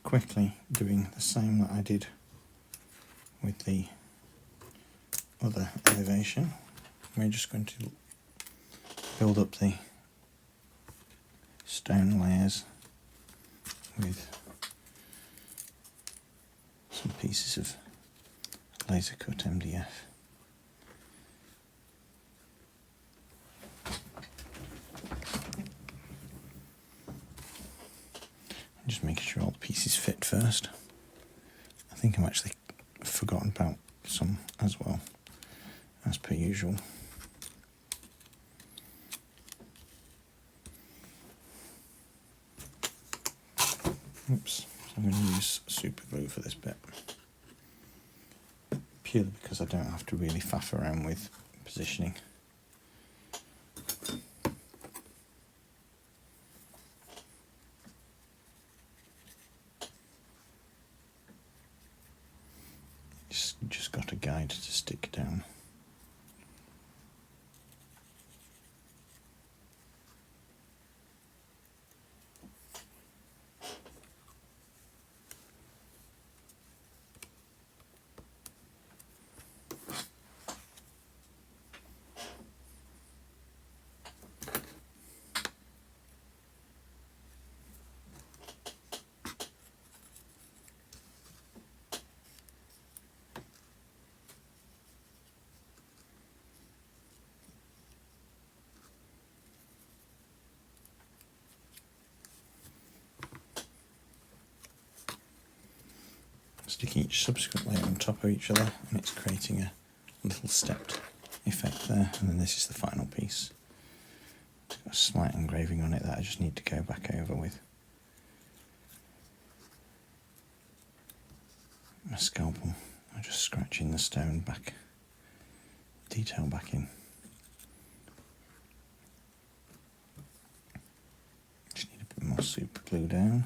quickly doing the same that I did with the other elevation. We're just going to build up the stone layers with some pieces of laser cut MDF. Just making sure all the pieces fit first. I think I've actually forgotten about some as well, as per usual. Oops, so I'm going to use super glue for this bit, purely because I don't have to really faff around with positioning. Just got a guide to stick down. Sticking each subsequent layer on top of each other, and it's creating a little stepped effect there. And then this is the final piece. It's got a slight engraving on it that I just need to go back over with my scalpel. I'm just scratching the stone back, detail back in. Just need a bit more super glue down.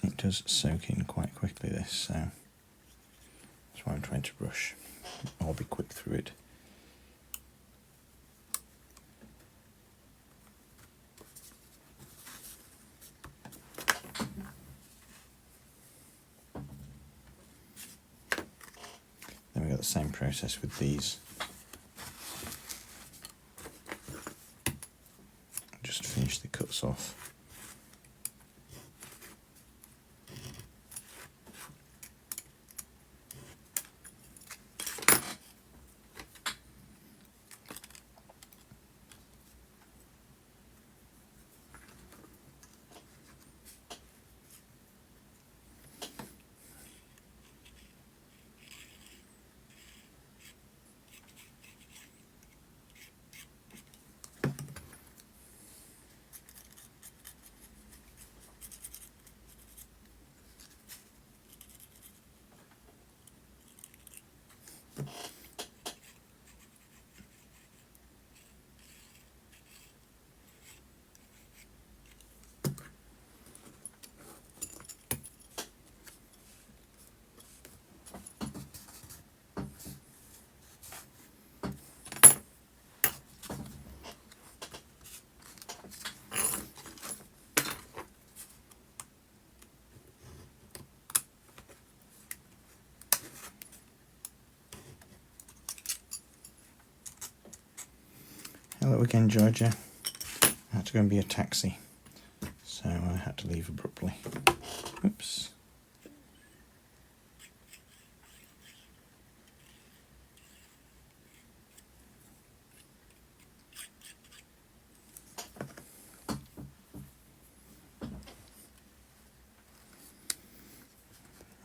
It does soak in quite quickly, this, so that's why I'm trying to rush. I'll be quick through it. Then we've got the same process with these. Just finish the cuts off. Hello again, Georgia. I had to go and be a taxi, so I had to leave abruptly. Oops.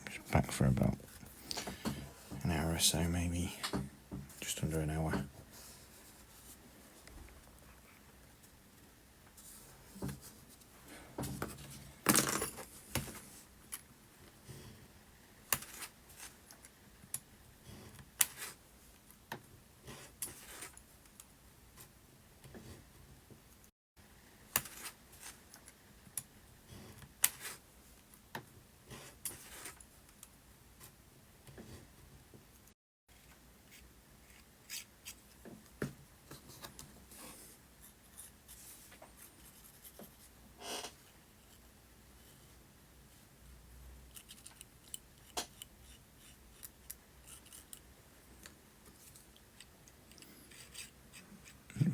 Just back for about an hour or so, maybe just under an hour.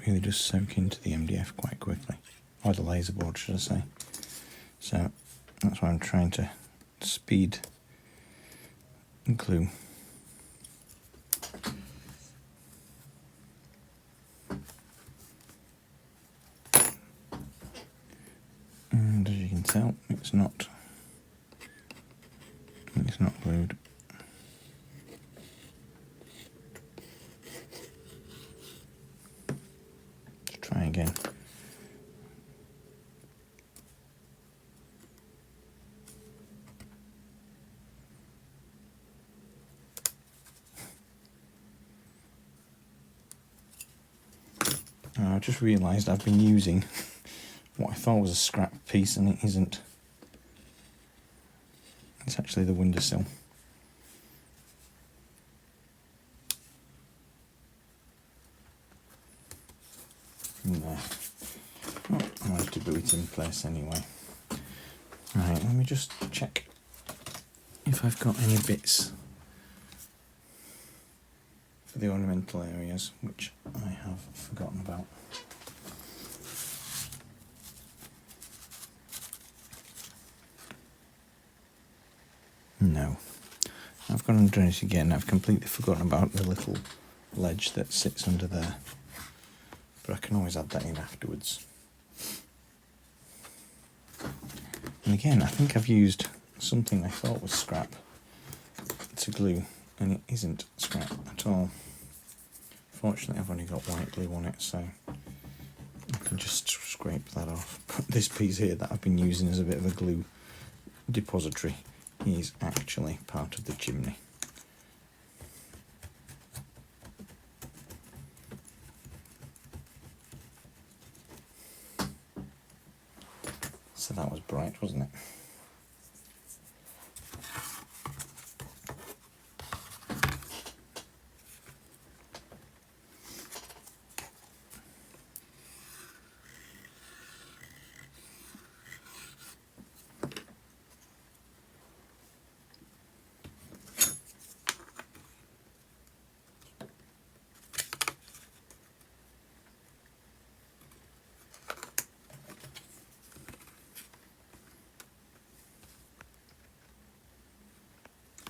really does soak into the MDF quite quickly, or the laser board should I say. So that's why I'm trying to speed glue. And as you can tell, it's not glued. Let's try again. I just realised I've been using what I thought was a scrap piece and it isn't. It's actually the windowsill. There. Oh, I might have to glue it in place anyway. Right, let me just check if I've got any bits for the ornamental areas, which I have forgotten about. No. I've gone under it again. I've completely forgotten about the little ledge that sits under there. But I can always add that in afterwards. And again, I think I've used something I thought was scrap to glue, and it isn't scrap at all. Fortunately, I've only got white glue on it, so I can just scrape that off. But this piece here that I've been using as a bit of a glue depository is actually part of the chimney. So that was bright, wasn't it?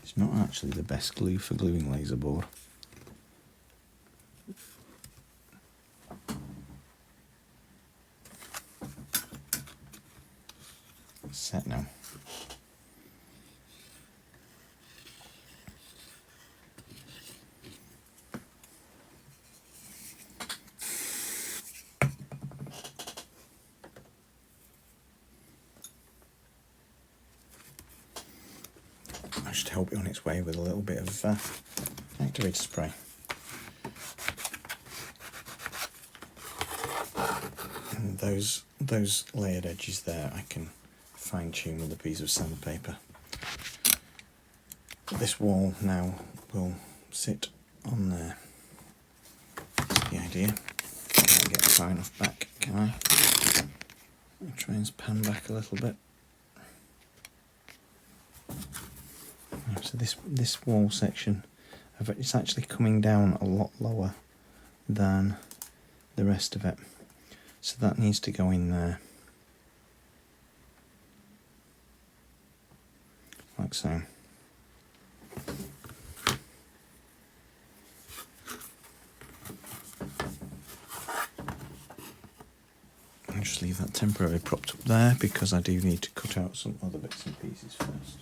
It's not actually the best glue for gluing laser board. It's set now. I should help it on its way with a little bit of activated spray. And those layered edges there I can fine tune with a piece of sandpaper. This wall now will sit on there. That's the idea. Can't get the sign off back, can I? I'll try and pan back a little bit. So this wall section, it's actually coming down a lot lower than the rest of it. So that needs to go in there. Like so. I'll just leave that temporarily propped up there because I do need to cut out some other bits and pieces first.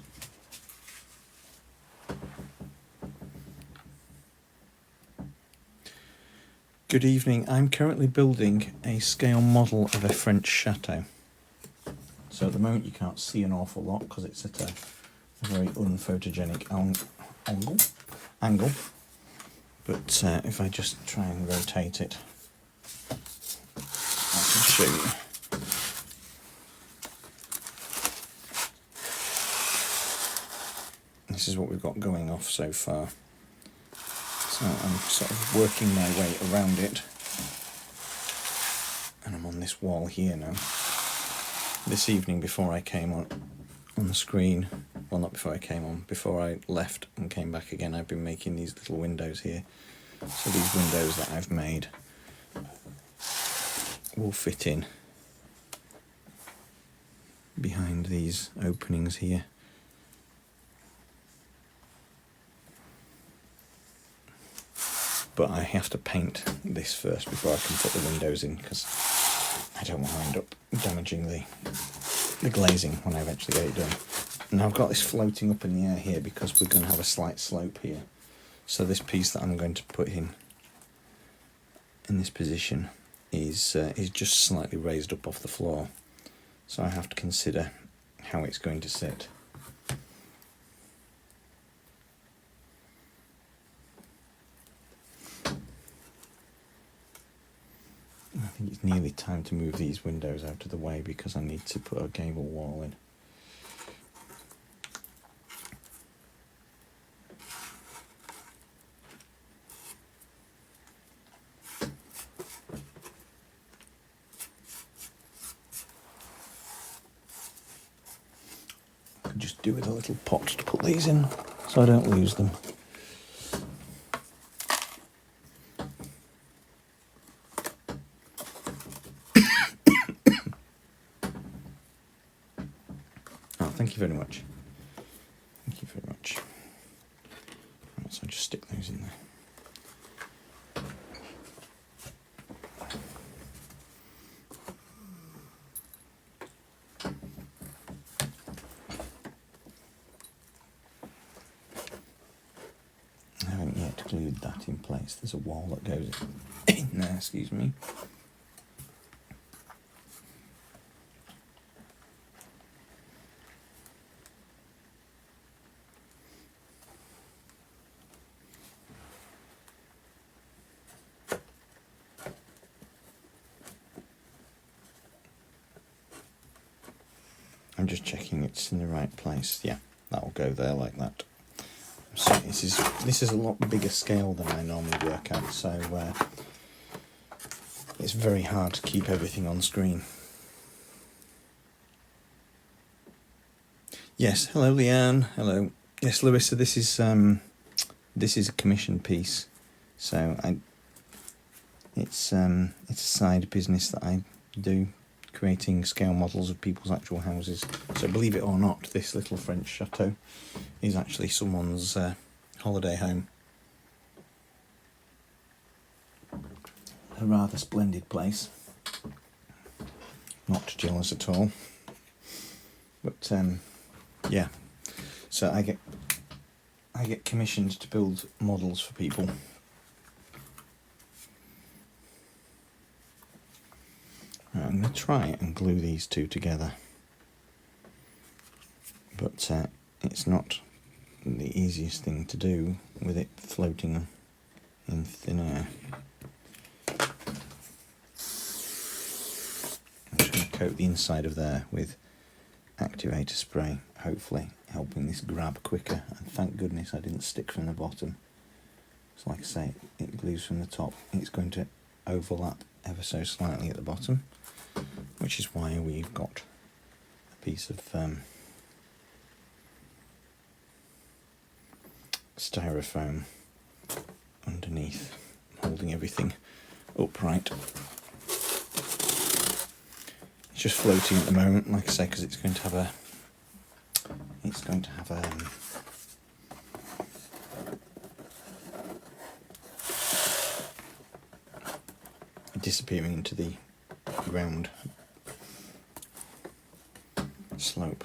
Good evening. I'm currently building a scale model of a French Chateau. So at the moment you can't see an awful lot because it's at a very unphotogenic angle. But if I just try and rotate it, I can show you. This is what we've got going off so far. So I'm sort of working my way around it, and I'm on this wall here now. This evening before I came on the screen, well not before I came on, before I left and came back again, I've been making these little windows here. So these windows that I've made will fit in behind these openings here. But I have to paint this first before I can put the windows in, because I don't want to end up damaging the glazing when I eventually get it done. Now I've got this floating up in the air here because we're going to have a slight slope here. So this piece that I'm going to put in this position is just slightly raised up off the floor. So I have to consider how it's going to sit. I think it's nearly time to move these windows out of the way because I need to put a gable wall in. I could just do with a little pot to put these in so I don't lose them. Thank you very much. Thank you very much. Right, so I'll just stick those in there. I haven't yet glued that in place. There's a wall that goes in there, excuse me. I'm just checking it's in the right place. Yeah, that'll go there like that. So this is a lot bigger scale than I normally work at, so it's very hard to keep everything on screen. Yes, hello Leanne. Hello. Yes, Larissa. This is a commission piece, so it's a side business that I do, creating scale models of people's actual houses. So believe it or not, this little French chateau is actually someone's holiday home. A rather splendid place. Not jealous at all. But yeah, so I get commissioned to build models for people. Right, I'm going to try and glue these two together, but it's not the easiest thing to do with it floating in thin air. I'm just going to coat the inside of there with activator spray, hopefully helping this grab quicker, and thank goodness I didn't stick from the bottom. So like I say, it glues from the top. It's going to overlap ever so slightly at the bottom, which is why we've got a piece of styrofoam underneath, holding everything upright. It's just floating at the moment, like I say, because it's going to have a disappearing into the ground slope.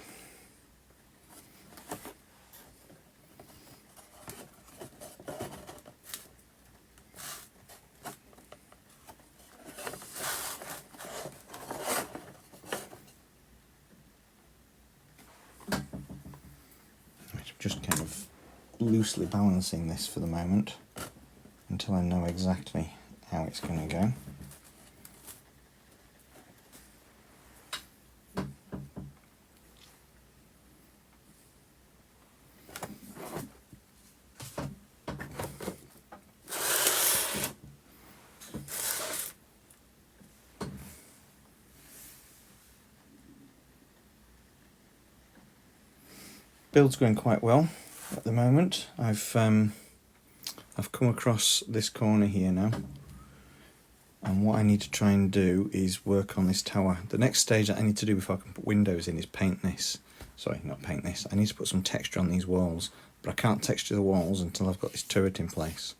Just kind of loosely balancing this for the moment until I know exactly how it's going to go. Build's going quite well at the moment. I've come across this corner here now. And what I need to try and do is work on this tower. The next stage that I need to do before I can put windows in is paint this. Sorry, not paint this. I need to put some texture on these walls, but I can't texture the walls until I've got this turret in place.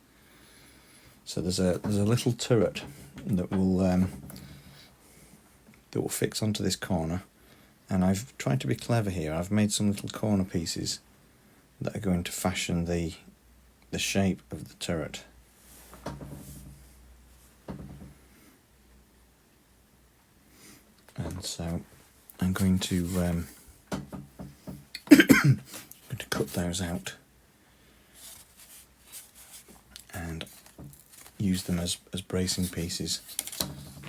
So there's a little turret that will fix onto this corner, and I've tried to be clever here. I've made some little corner pieces that are going to fashion the shape of the turret. And so I'm going to cut those out and use them as bracing pieces.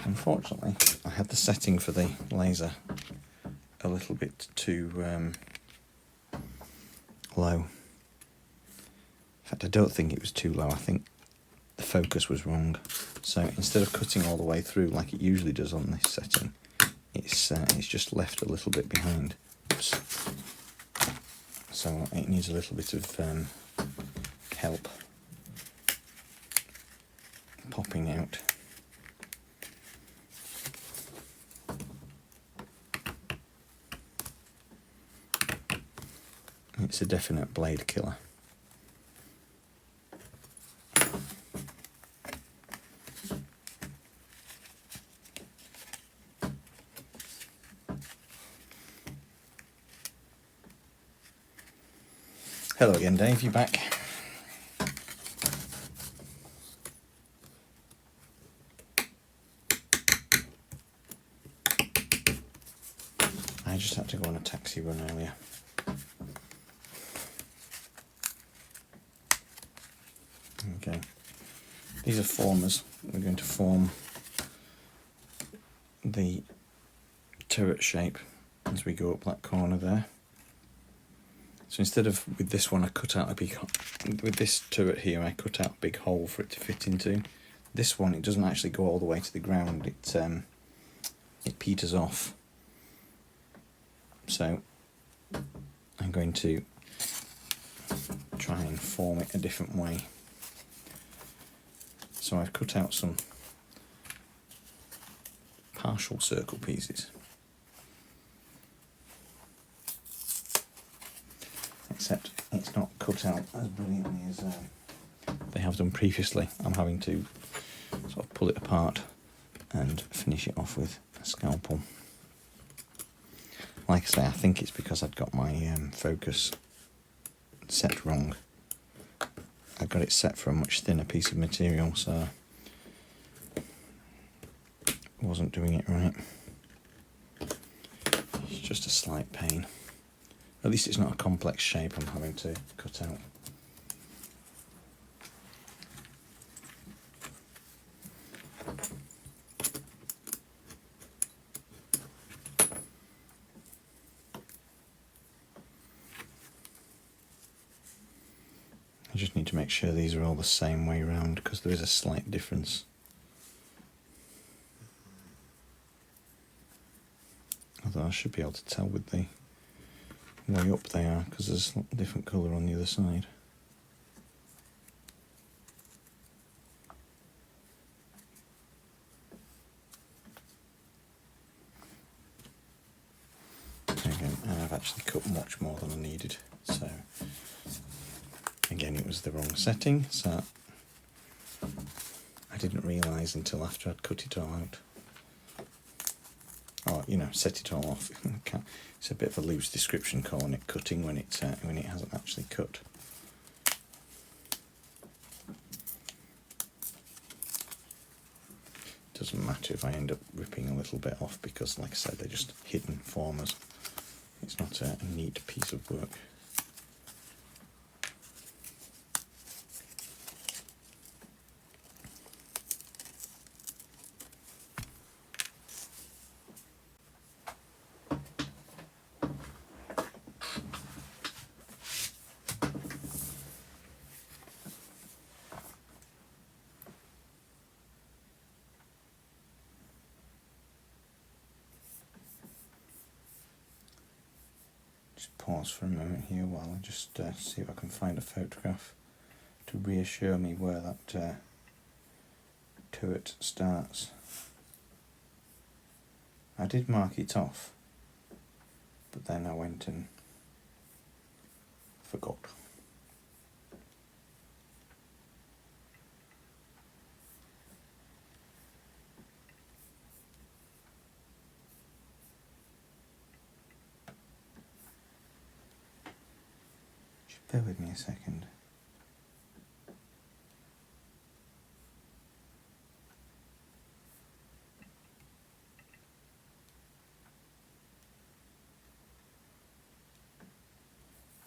Unfortunately, I had the setting for the laser a little bit too low. In fact, I don't think it was too low. I think the focus was wrong. So instead of cutting all the way through like it usually does on this setting, it's just left a little bit behind. Oops. So it needs a little bit of help popping out. It's a definite blade killer. Hello again, Dave, you back? I just had to go on a taxi run earlier. Okay, these are formers. We're going to form the turret shape as we go up that corner there. So instead of with this one I cut out a big, with this turret here I cut out a big hole for it to fit into. This one, it doesn't actually go all the way to the ground, it peters off. So I'm going to try and form it a different way. So I've cut out some partial circle pieces. Except it's not cut out as brilliantly as they have done previously. I'm having to sort of pull it apart and finish it off with a scalpel. Like I say, I think it's because I'd got my focus set wrong. I got it set for a much thinner piece of material, so I wasn't doing it right. It's just a slight pain. At least it's not a complex shape I'm having to cut out. I just need to make sure these are all the same way round because there is a slight difference. Although I should be able to tell with the way up they are because there's a different colour on the other side. There we go. And I've actually cut much more than I needed, so again it was the wrong setting, so I didn't realise until after I'd cut it all out. Or, you know, set it all off. It's a bit of a loose description calling it cutting when it hasn't actually cut. Doesn't matter if I end up ripping a little bit off because, like I said, they're just hidden formers. It's not a neat piece of work. Just pause for a moment here while I just see if I can find a photograph to reassure me where that turret starts. I did mark it off, but then I went and forgot. Just bear with me a second.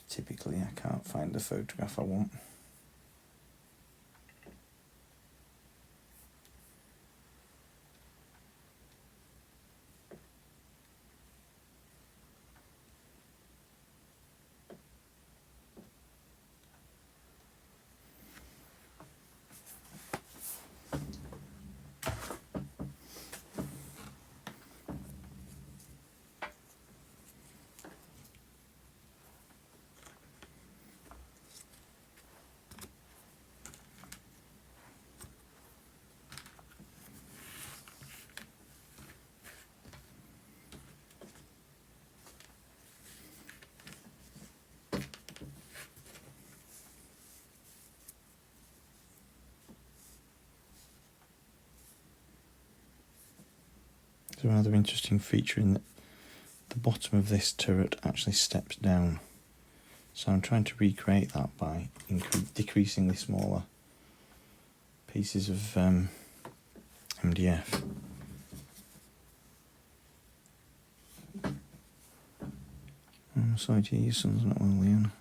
Typically I can't find the photograph I want. There's another interesting feature in that the bottom of this turret actually steps down. So I'm trying to recreate that by decreasing the smaller pieces of MDF. I'm sorry to hear your son's not well, Leon.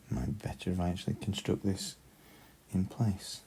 Might be better if I actually construct this in place.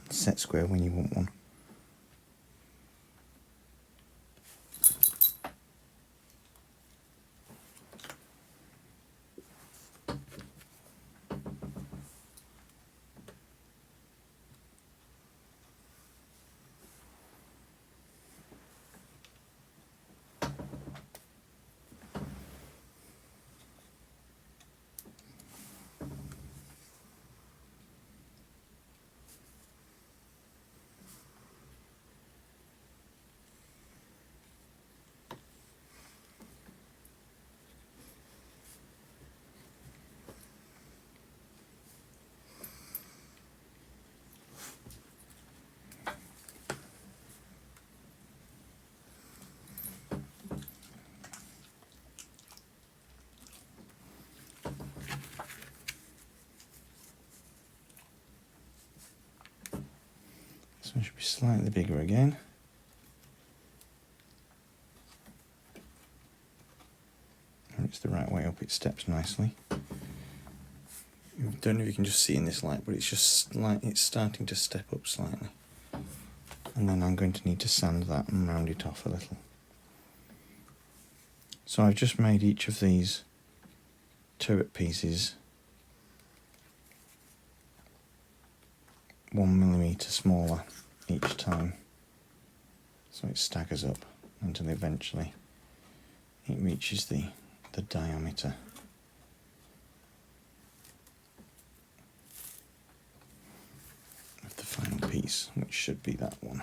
Set square when you want one. This one should be slightly bigger again. And it's the right way up, it steps nicely. I don't know if you can just see in this light, but it's just it's starting to step up slightly. And then I'm going to need to sand that and round it off a little. So I've just made each of these turret pieces 1mm smaller each time, so it staggers up until eventually it reaches the diameter. Of the final piece. piece, which should be that one.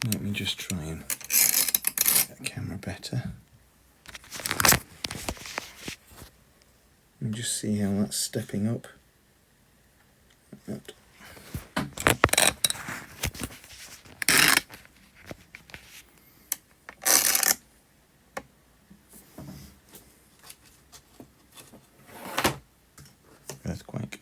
Let me just try and get the camera better. And just see how that's stepping up. Like that. Earthquake.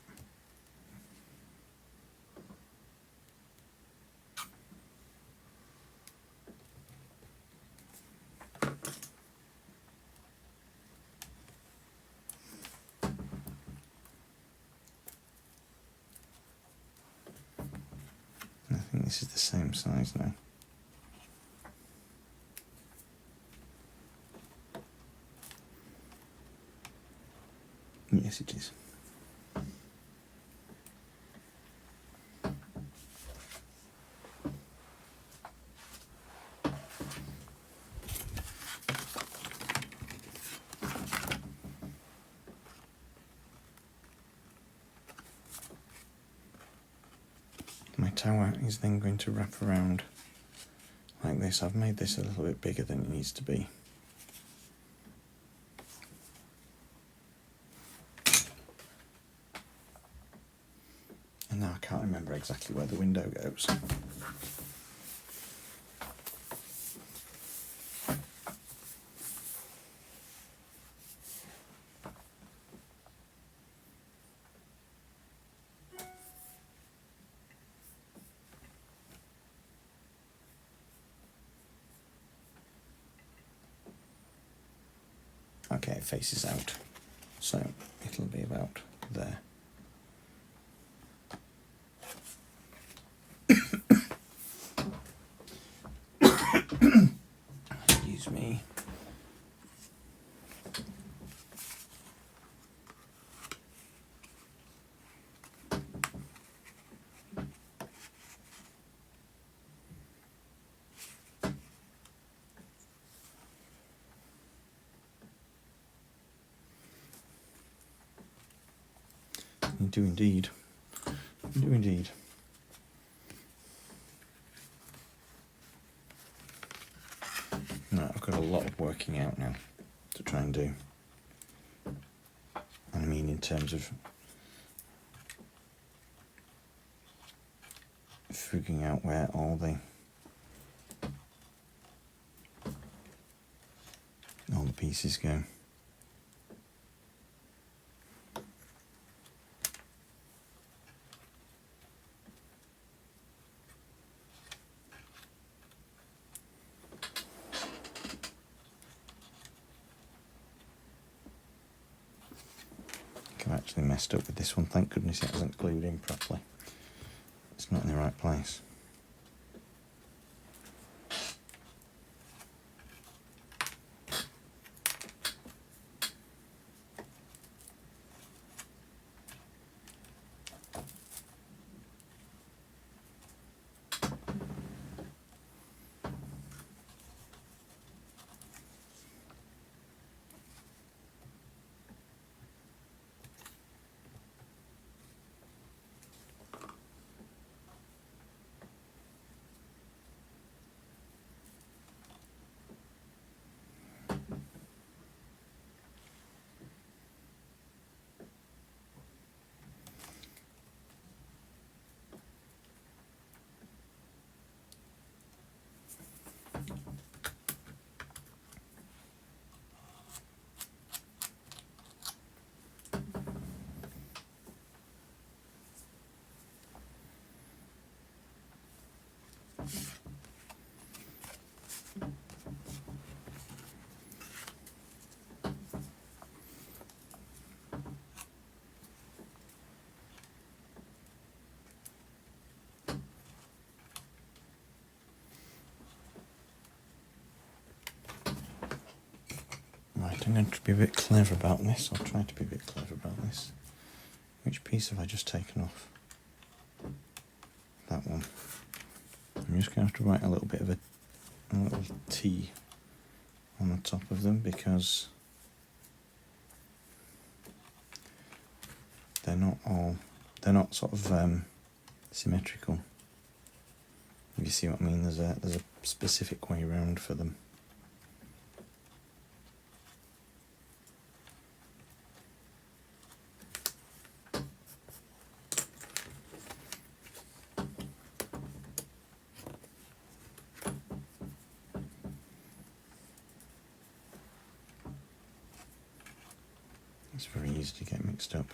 I think this is the same size now. Yes, it is. My tower is then going to wrap around like this. I've made this a little bit bigger than it needs to be. And now I can't remember exactly where the window goes. Okay, it faces out, so it'll be about there. Excuse me. You do indeed. You do indeed. Right, I've got a lot of working out now to try and do. And I mean in terms of figuring out where all the pieces go. I've actually messed up with this one. Thank goodness it hasn't glued in properly. It's not in the right place. Right, I'm going to be a bit clever about this. I'll try to be a bit clever about this. Which piece have I just taken off? That one. I'm just going to have to write a little bit of a little T on the top of them because they're not sort of symmetrical. If you see what I mean, there's a specific way around for them. It's very easy to get mixed up.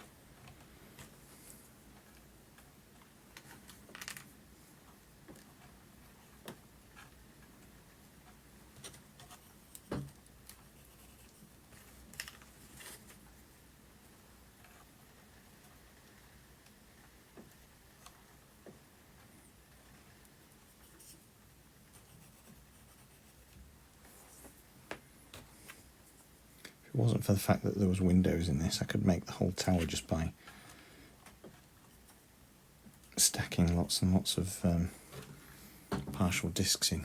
If it wasn't for the fact that there was windows in this, I could make the whole tower just by stacking lots and lots of partial discs in.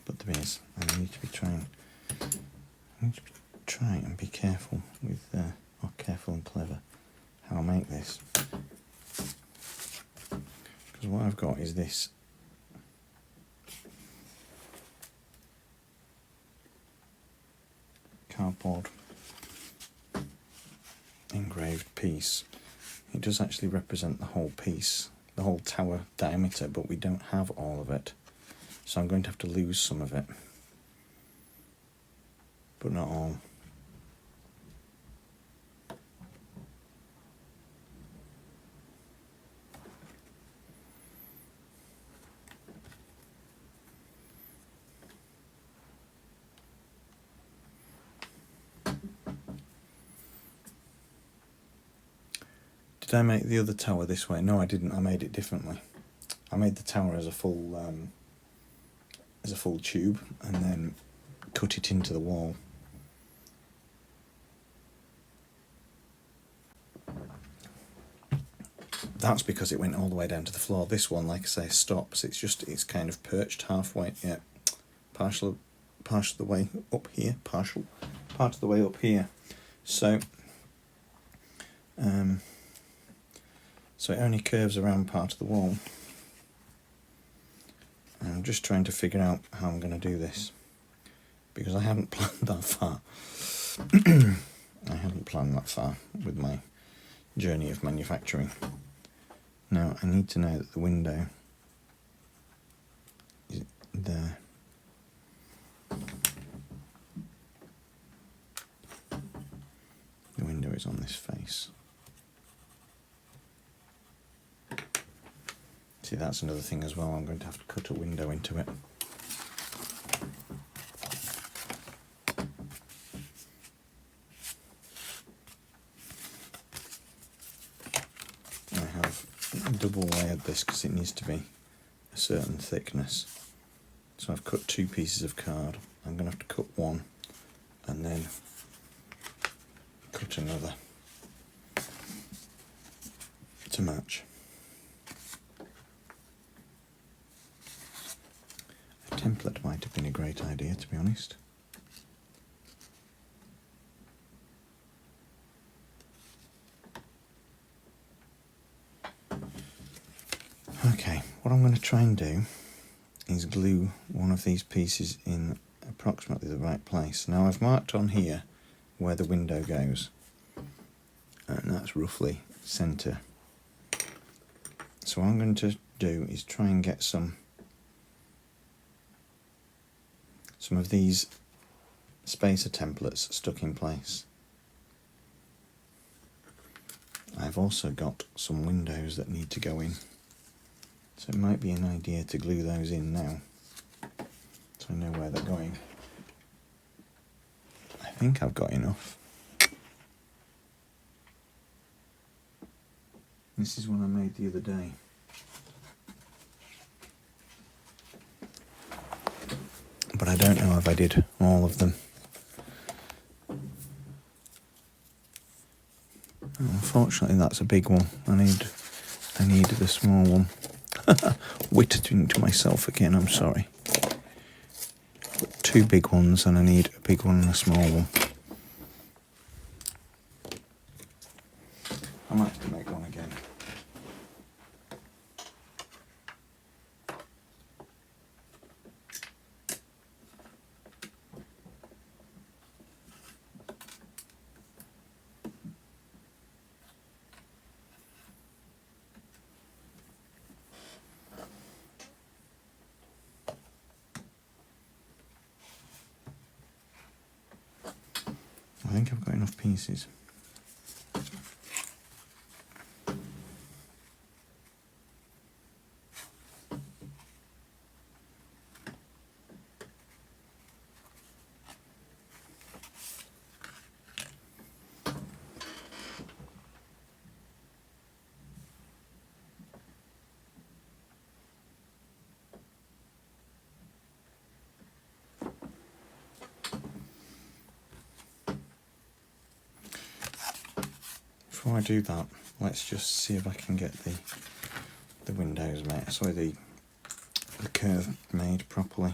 But there is, and I need to try and be careful with, or careful and clever, how I make this. Because what I've got is this cardboard engraved piece. It does actually represent the whole piece, the whole tower diameter, but we don't have all of it. So I'm going to have to lose some of it, but not all. Did I make the other tower this way? No, I didn't. I made it differently. I made the tower as a full tube, and then cut it into the wall. That's because it went all the way down to the floor. This one, like I say, stops. It's kind of perched halfway. Yeah, part of the way up here. Part of the way up here. So, so it only curves around part of the wall. And I'm just trying to figure out how I'm going to do this, because I haven't planned that far. I haven't planned that far with my journey of manufacturing. Now I need to know that the window is there. The window is on this face. See, that's another thing as well. I'm going to have to cut a window into it. I have double layered this because it needs to be a certain thickness. So I've cut 2 pieces of card. I'm going to have to cut one and then cut another to match. A template might have been a great idea, to be honest. Okay, what I'm going to try and do is glue one of these pieces in approximately the right place. Now I've marked on here where the window goes, and that's roughly centre. So what I'm going to do is try and get some of these spacer templates stuck in place. I've also got some windows that need to go in, so it might be an idea to glue those in now so I know where they're going. I think I've got enough. This is one I made the other day. But I don't know if I did all of them. Unfortunately, that's a big one. I need I needed a small one. Whittering to myself again, I'm sorry. Got 2 big ones and I need a big one and a small one. I might have to make one again. I think I've got enough pieces. Before I do that, let's just see if I can get the windows made, sorry, the curve made properly.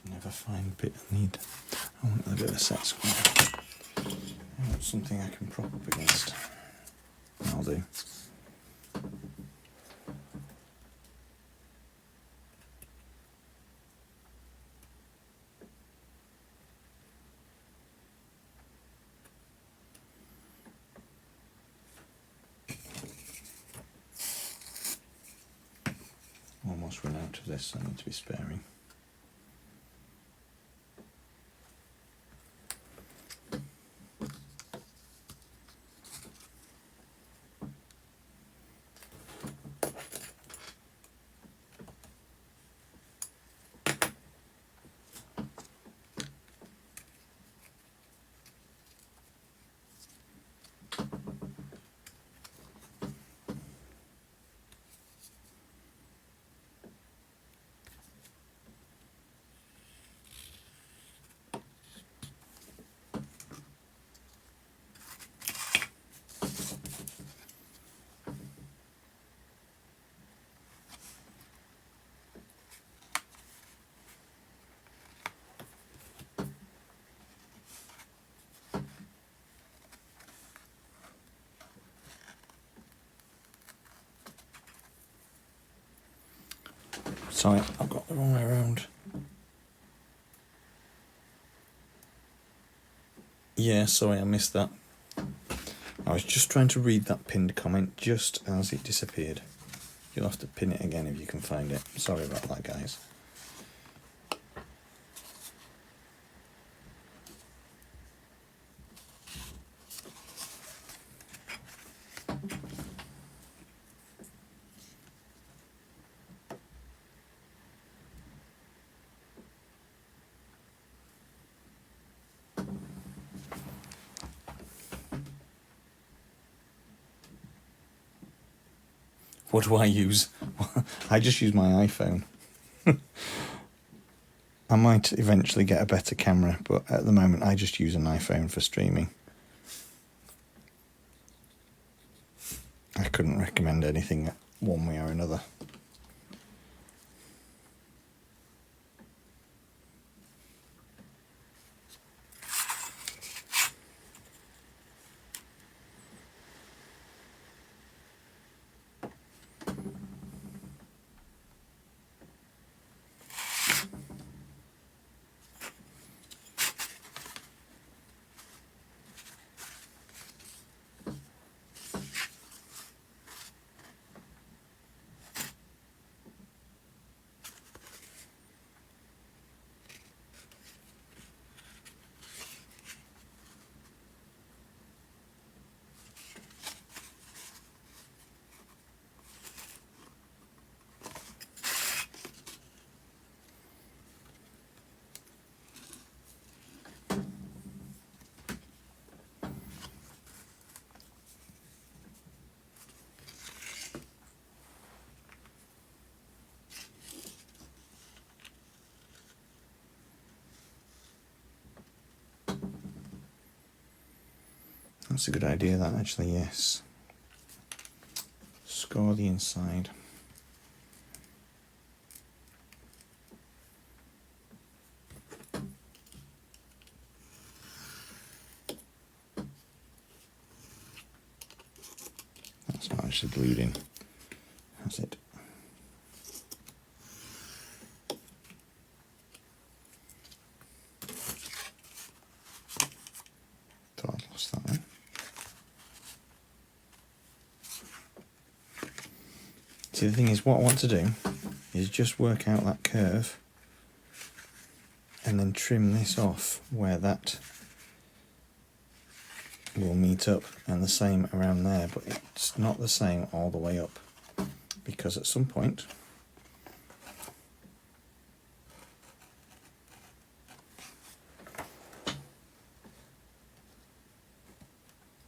Never find a bit I need. I want a bit of a set square. I want something I can prop up against. That'll do. Almost run out of this, so I need to be sparing. Sorry, I've got the wrong way around. Yeah, sorry, I missed that. I was just trying to read that pinned comment just as it disappeared. You'll have to pin it again if you can find it. Sorry about that, guys. What do I use? I just use my iPhone. I might eventually get a better camera, but at the moment I just use an iPhone for streaming. I couldn't recommend anything one way or another. That's a good idea, that, actually, yes. Score the inside. That's not actually glued in, has it? Thought I'd lost that then. See, the thing is, what I want to do is just work out that curve and then trim this off where that will meet up, and the same around there, but it's not the same all the way up, because at some point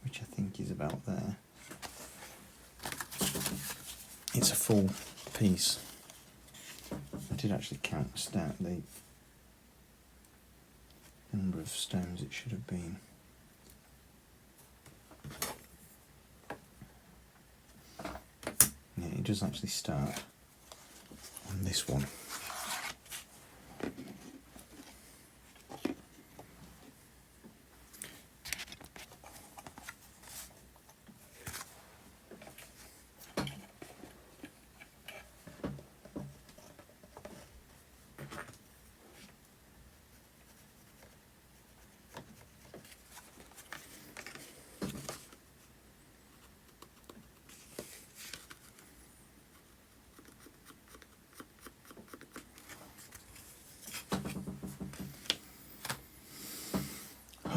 which I think is about there, it's a full piece. I did actually count the number of stones it should have been. Yeah, it does actually start on this one.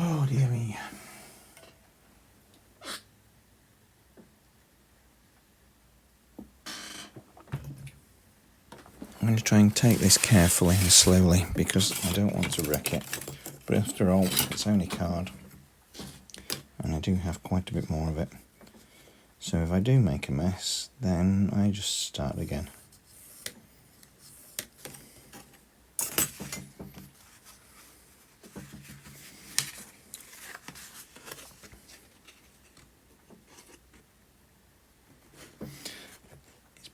Oh dear me. I'm going to try and take this carefully and slowly because I don't want to wreck it. But after all, it's only card, and I do have quite a bit more of it. So if I do make a mess, then I just start again.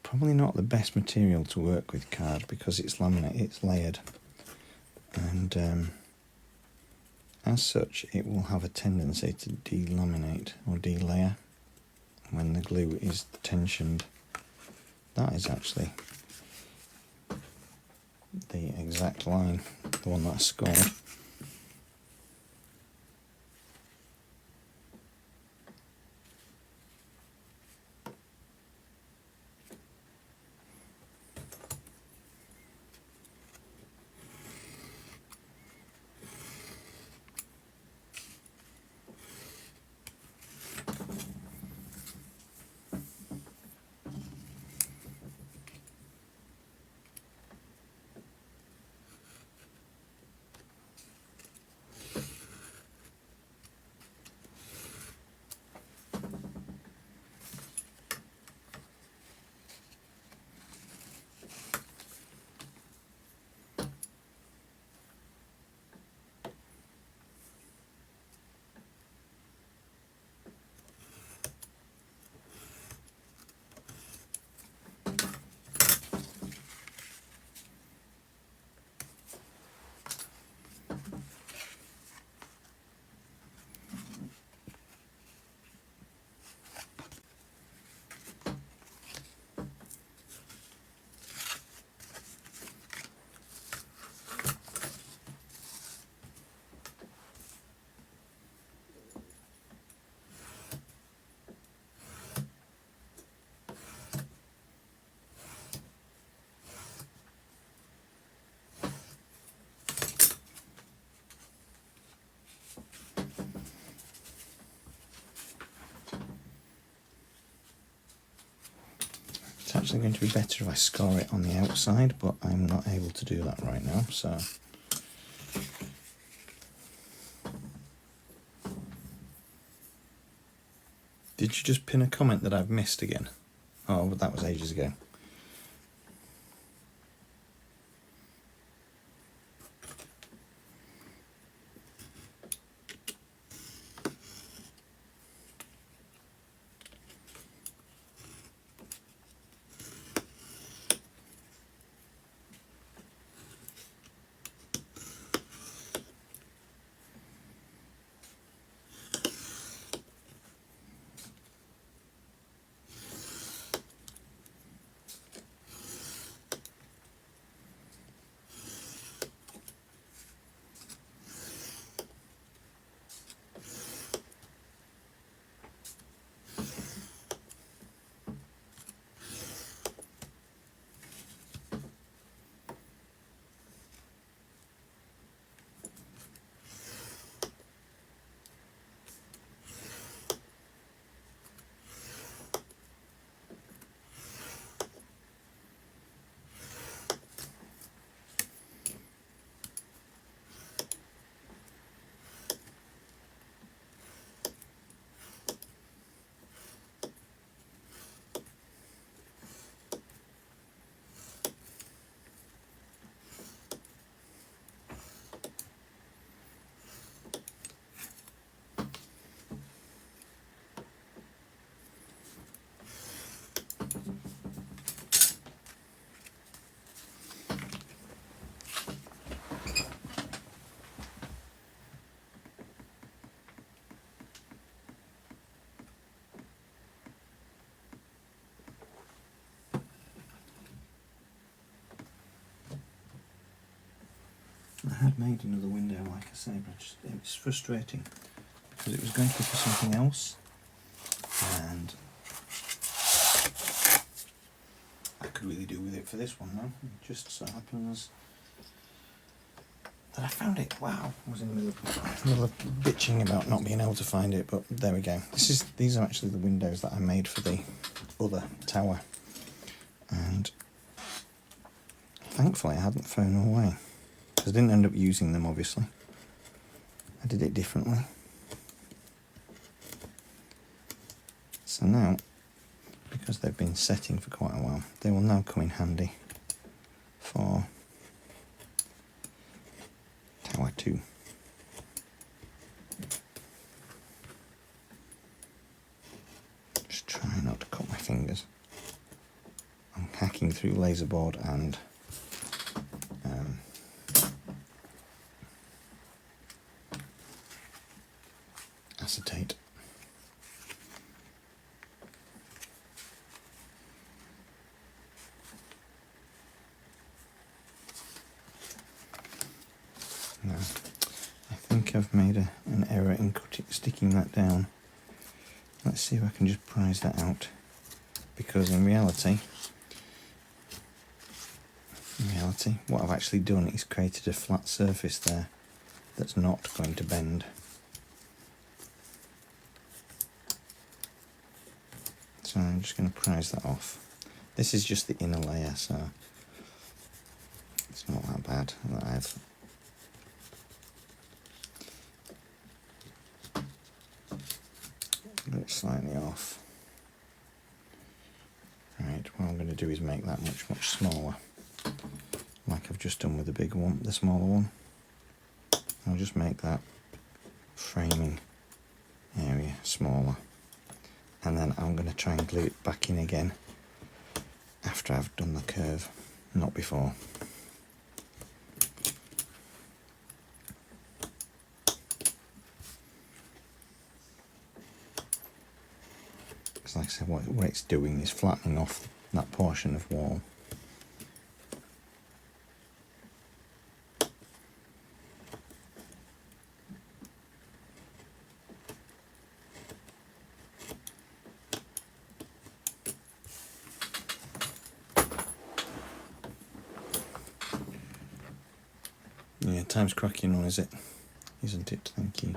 Probably not the best material to work with card because it's laminate, it's layered, and as such it will have a tendency to delaminate or delayer when the glue is tensioned. That is actually the exact line, the one that I scored. It's actually going to be better if I score it on the outside, but I'm not able to do that right now, so did you just pin a comment that I've missed again? Oh, but that was ages ago. I had made another window, like I say, but it was frustrating because it was going to be for something else, and I could really do with it for this one now. It just so happens that I found it. Wow, I was in the middle of bitching about not being able to find it, but there we go. These are actually the windows that I made for the other tower, and thankfully I hadn't thrown them away, because I didn't end up using them, obviously. I did it differently. So now, because they've been setting for quite a while, they will now come in handy for Tower 2. Just try not to cut my fingers. I'm hacking through laser board and acetate. Now, I think I've made an error in sticking that down. Let's see if I can just prise that out, because in reality, what I've actually done is created a flat surface there that's not going to bend. So I'm just going to prise that off. This is just the inner layer, so it's not that bad that I've got it slightly off. Right, what I'm going to do is make that much smaller, like I've just done with the big one, the smaller one. I'll just make that framing area smaller, and then I'm going to try and glue it back in again after I've done the curve, not before. Because like I said, what it's doing is flattening off that portion of wall. Yeah, time's cracking on, is it? Isn't it? Thank you.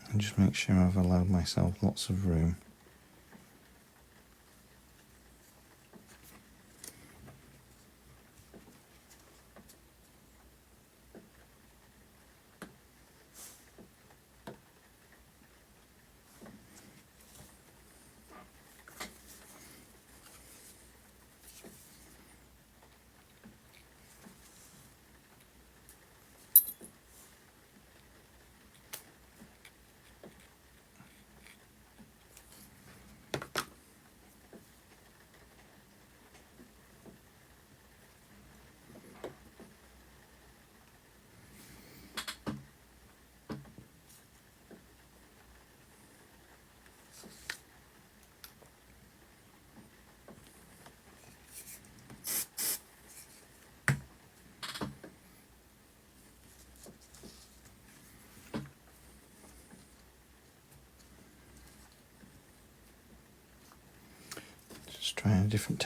And just make sure I've allowed myself lots of room. Just trying a different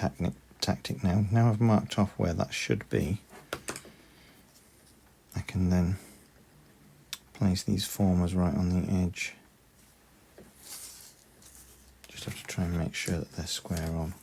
tactic now. Now I've marked off where that should be, I can then place these formers right on the edge. Just have to try and make sure that they're square on.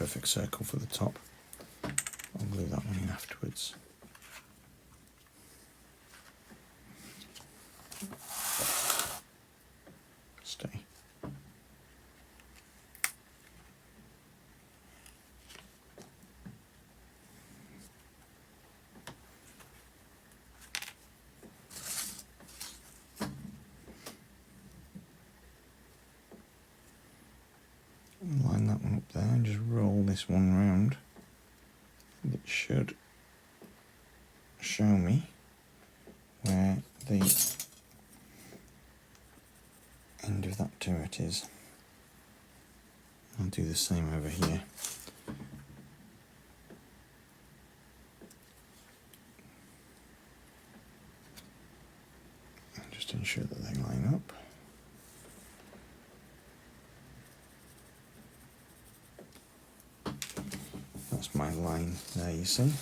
perfect circle for the top. I'll glue that one in afterwards. Stay. Line that one up there and just roll this one round. It should show me where the end of that turret is. I'll do the same over here. And just ensure that they line up. That's my line there, you see.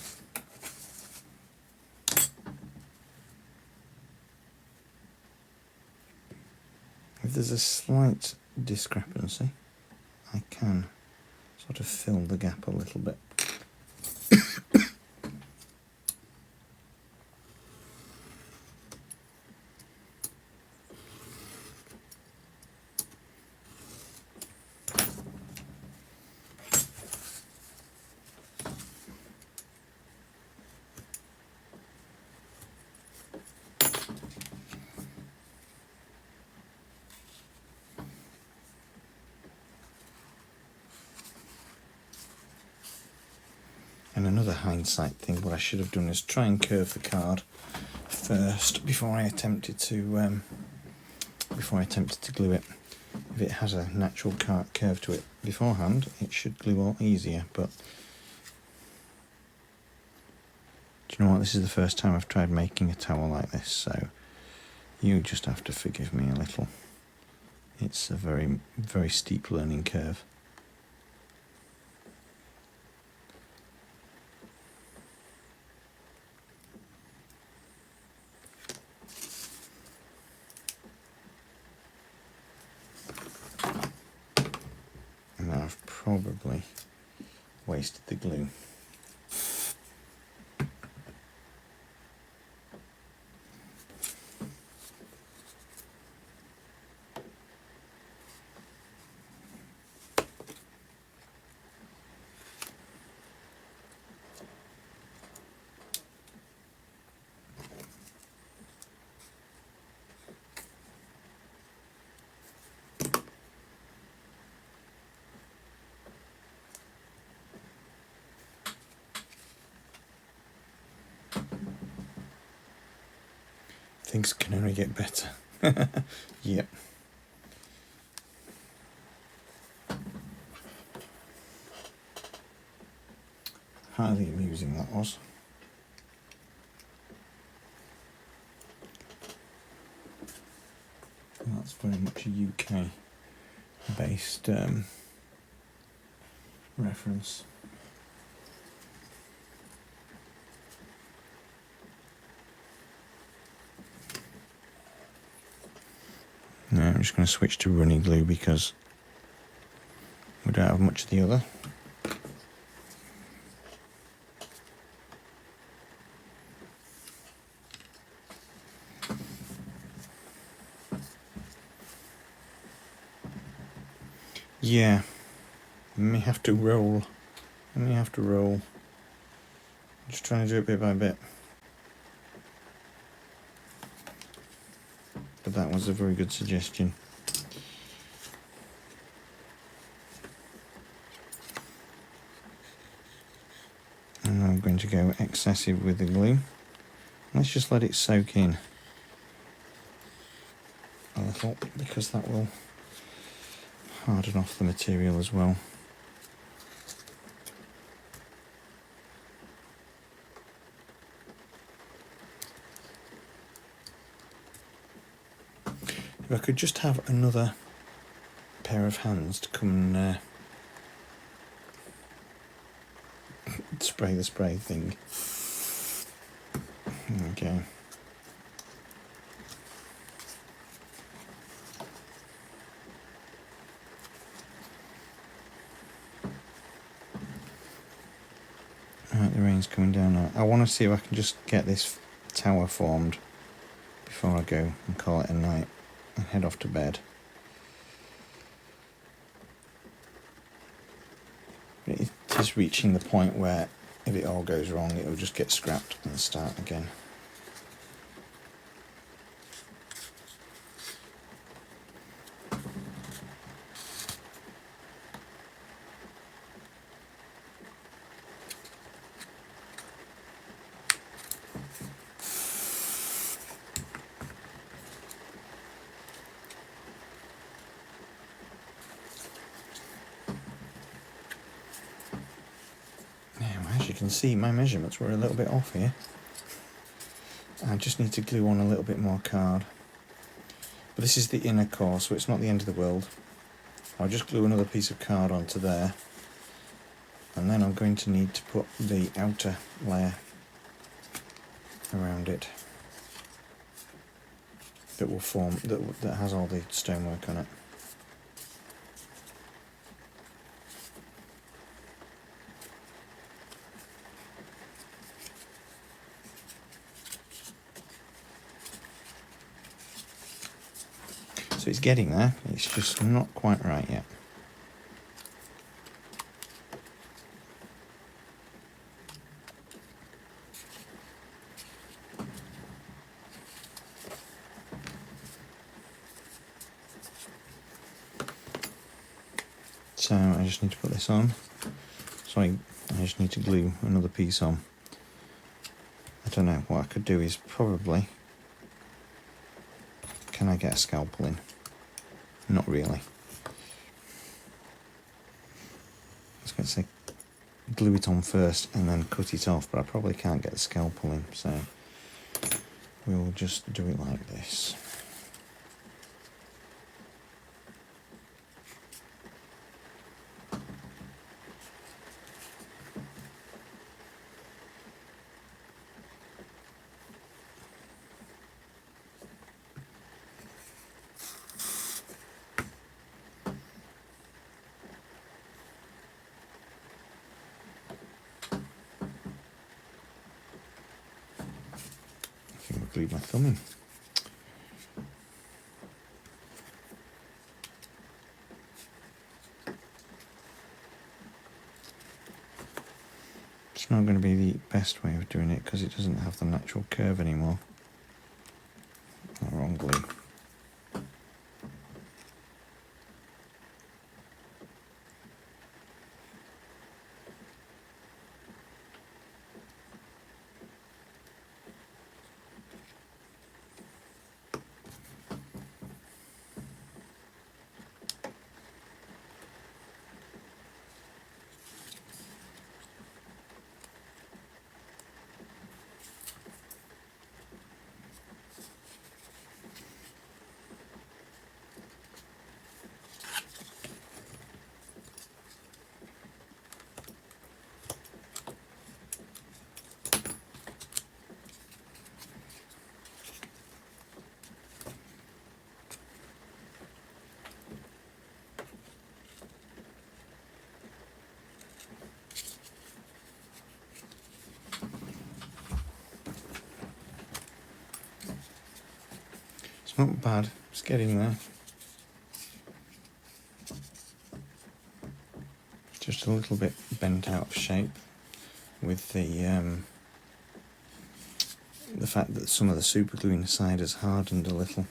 If there's a slight discrepancy, I can sort of fill the gap a little bit. And another hindsight thing, what I should have done is try and curve the card first before I attempted to glue it. If it has a natural curve to it beforehand, it should glue all easier. But do you know what? This is the first time I've tried making a towel like this, so you just have to forgive me a little. It's a very, very steep learning curve. I've probably wasted the glue. Things can only get better. Yep. Highly amusing that was. And that's very much a UK based reference. Now I'm just going to switch to runny glue because we don't have much of the other. Yeah, I may have to roll. I'm just trying to do it bit by bit. But that was a very good suggestion. And I'm going to go excessive with the glue. Let's just let it soak in a little because that will harden off the material as well. If I could just have another pair of hands to come and spray the spray thing. Okay. Alright, the rain's coming down now. I want to see if I can just get this tower formed before I go and call it a night and head off to bed. It is reaching the point where if it all goes wrong, it will just get scrapped and start again. As you can see, my measurements were a little bit off here. I just need to glue on a little bit more card. But this is the inner core, so it's not the end of the world. I'll just glue another piece of card onto there, and then I'm going to need to put the outer layer around it that will form, that has all the stonework on it. So it's getting there, it's just not quite right yet. So I just need to put this on. Sorry, I just need to glue another piece on. I don't know, what I could do is probably... Can I get a scalpel in? Not really. I was going to say glue it on first and then cut it off, but I probably can't get the scalpel in, so we'll just do it like this. Glue my thumb in. It's not going to be the best way of doing it because it doesn't have the natural curve anymore. Oh, wrong glue. It's not bad, it's getting there. Just a little bit bent out of shape with the fact that some of the super glue inside has hardened a little.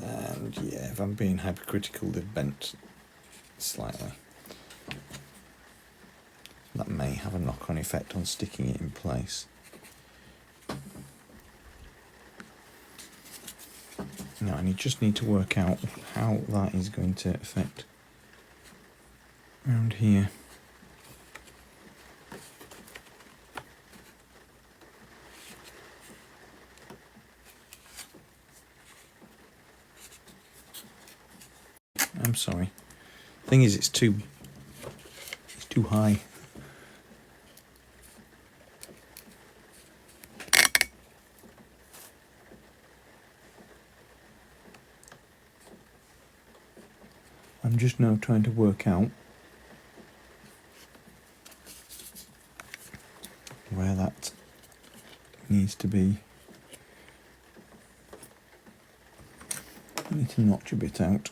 And yeah, if I'm being hypercritical, they've bent slightly. That may have a knock-on effect on sticking it in place. Now I just need to work out how that is going to affect around here. I'm sorry. Thing is, it's too high. I'm just now trying to work out where that needs to be. I need to notch a bit out.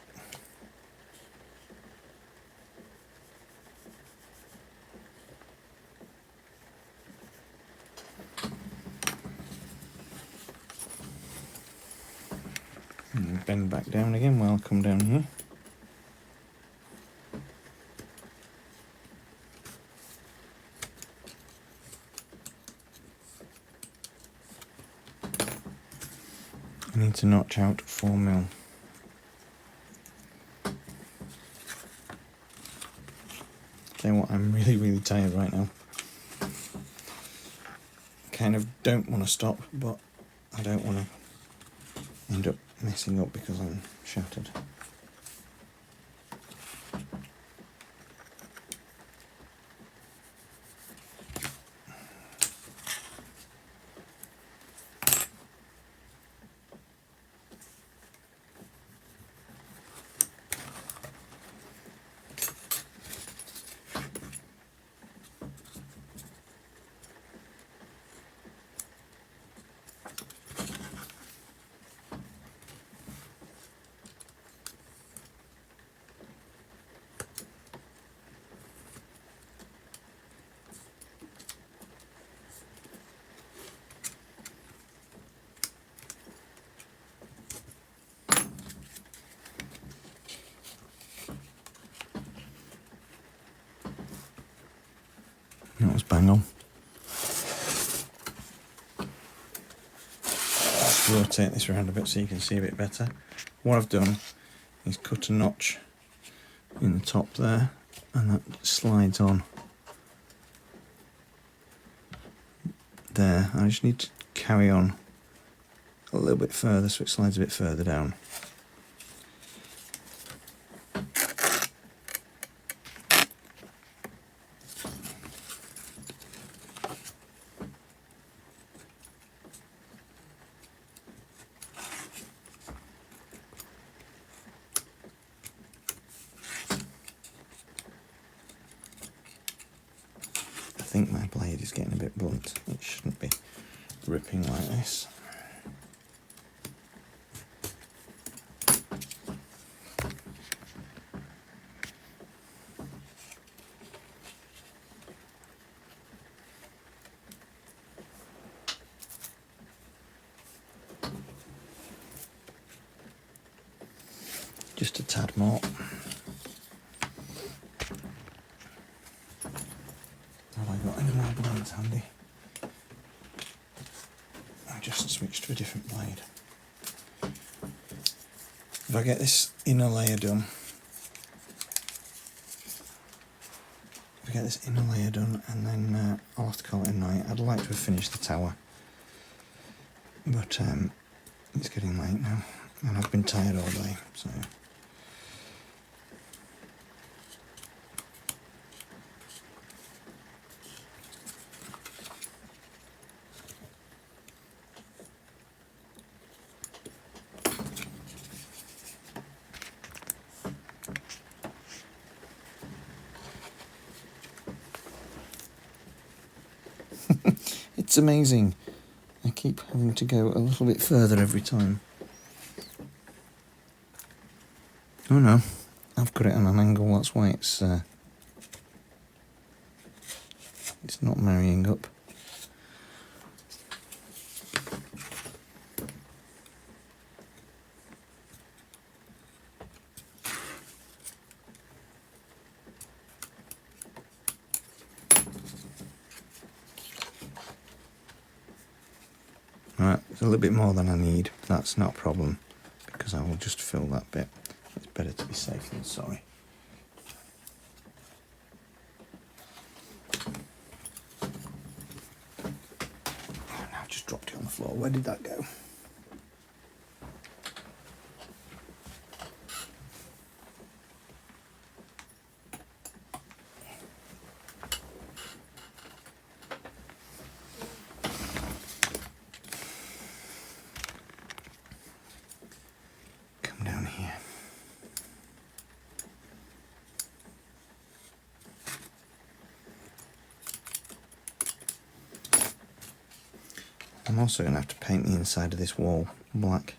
And bend back down again while I come down here. I need to notch out 4mm. Tell you what, I'm really tired right now. Kind of don't want to stop, but I don't want to end up messing up because I'm shattered. That was bang on. Let's rotate this around a bit so you can see a bit better. What I've done is cut a notch in the top there, and that slides on there. I just need to carry on a little bit further so it slides a bit further down. I think my blade is getting a bit blunt. It shouldn't be ripping like this. Just a tad more. Have I got any more blades handy? I just switched to a different blade. If I get this inner layer done, and then I'll have to call it a night. I'd like to have finished the tower, but it's getting late now, and I've been tired all day, so. It's amazing. I keep having to go a little bit further every time. Oh no, I've got it on an angle, that's why it's not marrying up. Right, it's a little bit more than I need. That's not a problem, because I will just fill that bit. It's better to be safe than sorry. Oh, now I've just dropped it on the floor. Where did that go? I'm also going to have to paint the inside of this wall black.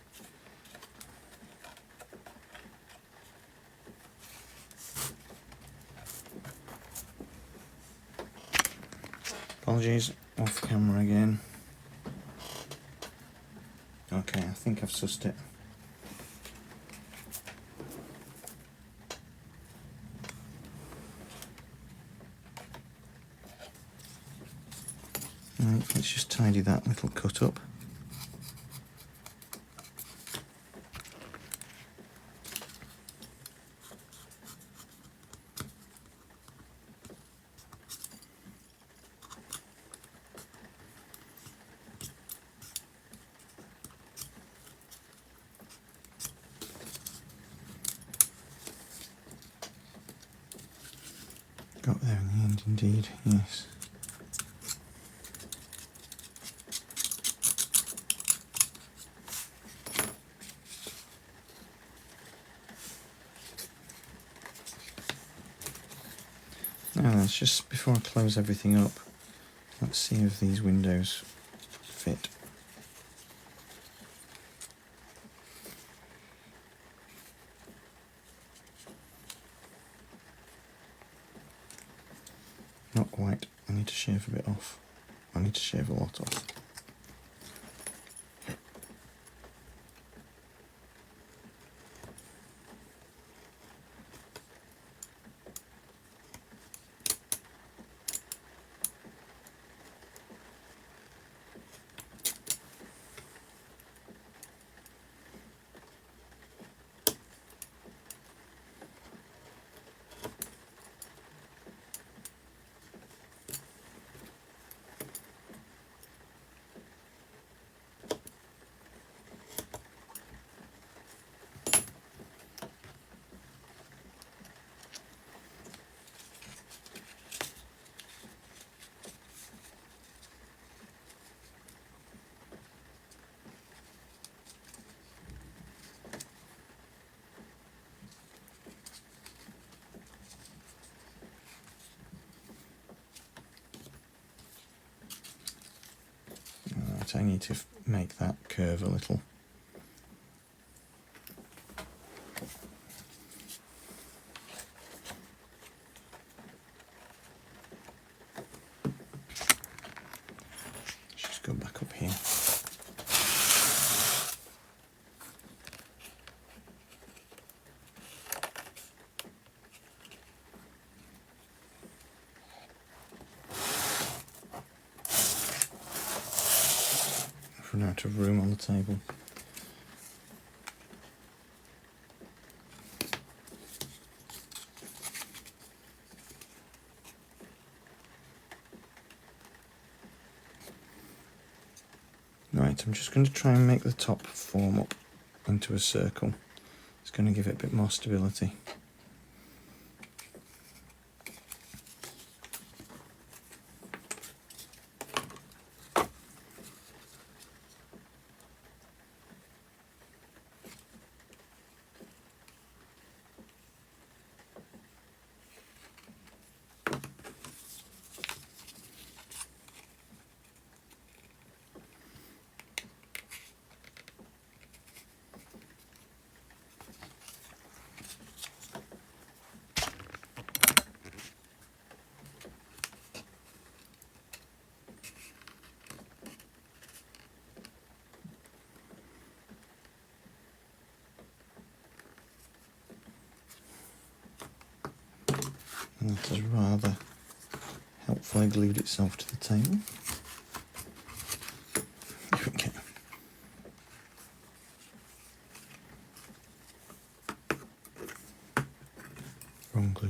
Apologies, off camera again. Okay, I think I've sussed it. Right, let's just tidy that little cut up. Got there in the end indeed, yes. Now let's just, before I close everything up, let's see if these windows fit. Not quite. I need to shave a bit off. I need to shave a lot off. Right, I need to make that curve a little. Let's just go back up here. I've run out of room on the table. Right, I'm just going to try and make the top form up into a circle. It's going to give it a bit more stability. And that has rather helpfully glued itself to the table. There we go. Wrong glue.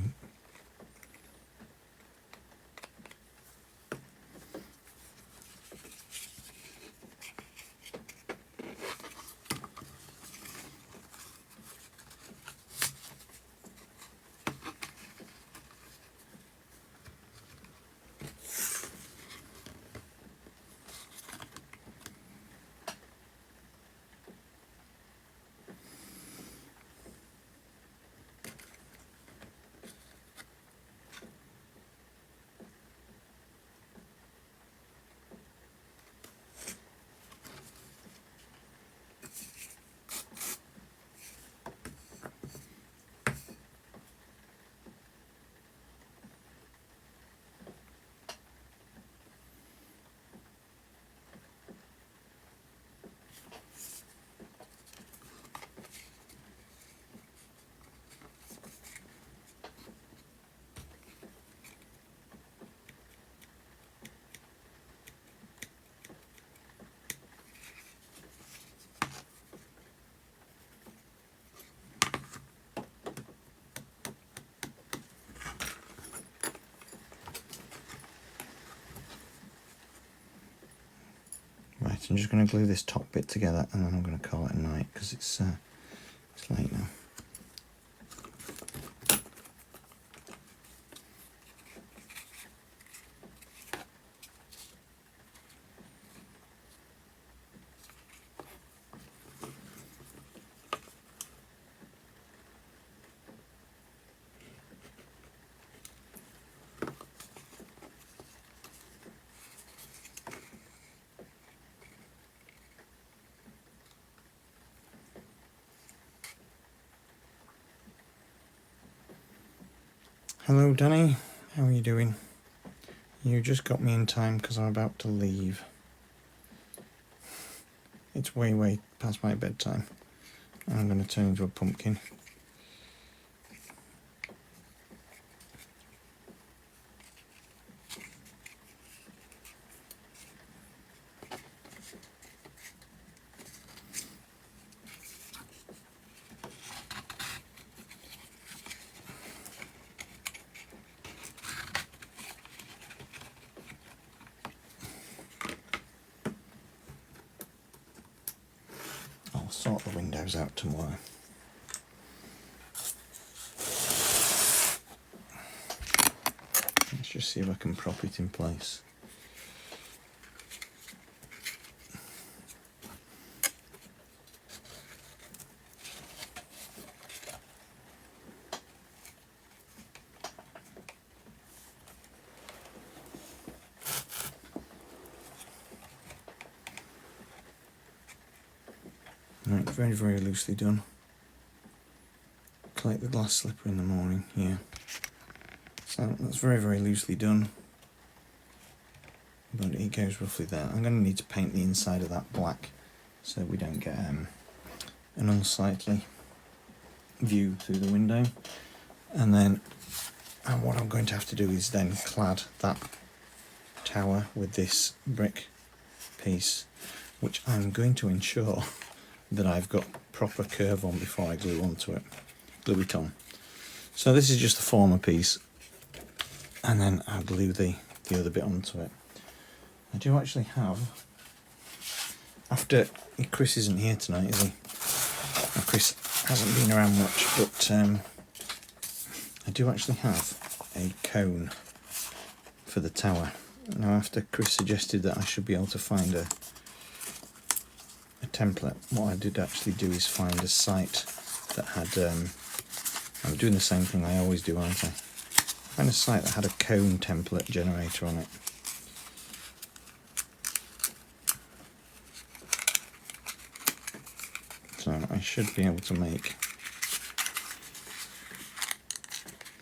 So I'm just going to glue this top bit together, and then I'm going to call it a night because it's late now. Hello Danny, how are you doing? You just got me in time because I'm about to leave. It's way past my bedtime. I'm going to turn into a pumpkin. I'll sort the windows out tomorrow. Let's just see if I can prop it in place. Right, very loosely done. Collect the glass slipper in the morning, yeah. So that's very loosely done. But it goes roughly there. I'm going to need to paint the inside of that black so we don't get an unsightly view through the window. And then what I'm going to have to do is then clad that tower with this brick piece, which I'm going to ensure that I've got proper curve on before I glue it on. So this is just the former piece, and then I'll glue the other bit onto it. I do actually have, after Chris isn't here tonight, is he? Well, Chris hasn't been around much, but I do actually have a cone for the tower. Now after Chris suggested that I should be able to find a template, what I did actually do is find a site that had, I'm doing the same thing I always do, aren't I? Find a site that had a cone template generator on it. So I should be able to make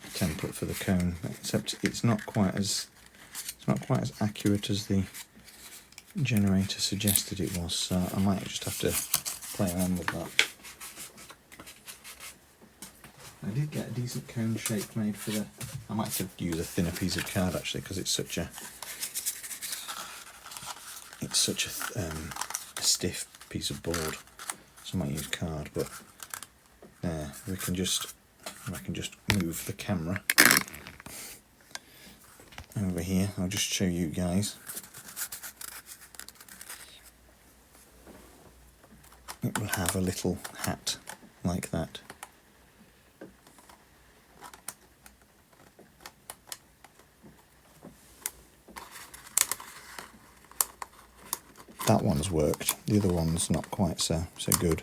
a template for the cone, except it's not quite as accurate as the generator suggested it was, so I might just have to play around with that. I did get a decent cone shape made for the... I might have to use a thinner piece of card actually, because it's such a stiff piece of board, so I might use card. But there, I can just move the camera over here. I'll just show you guys. It will have a little hat like that. That one's worked, the other one's not quite so good.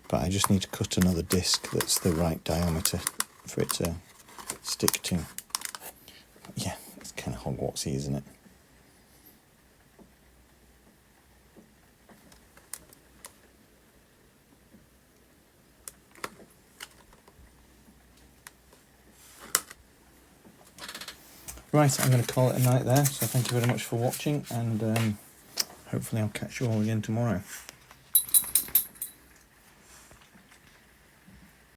But I just need to cut another disc that's the right diameter for it to stick to. But yeah, it's kind of Hogwartsy, isn't it? Right, I'm going to call it a night there, so thank you very much for watching, and hopefully I'll catch you all again tomorrow.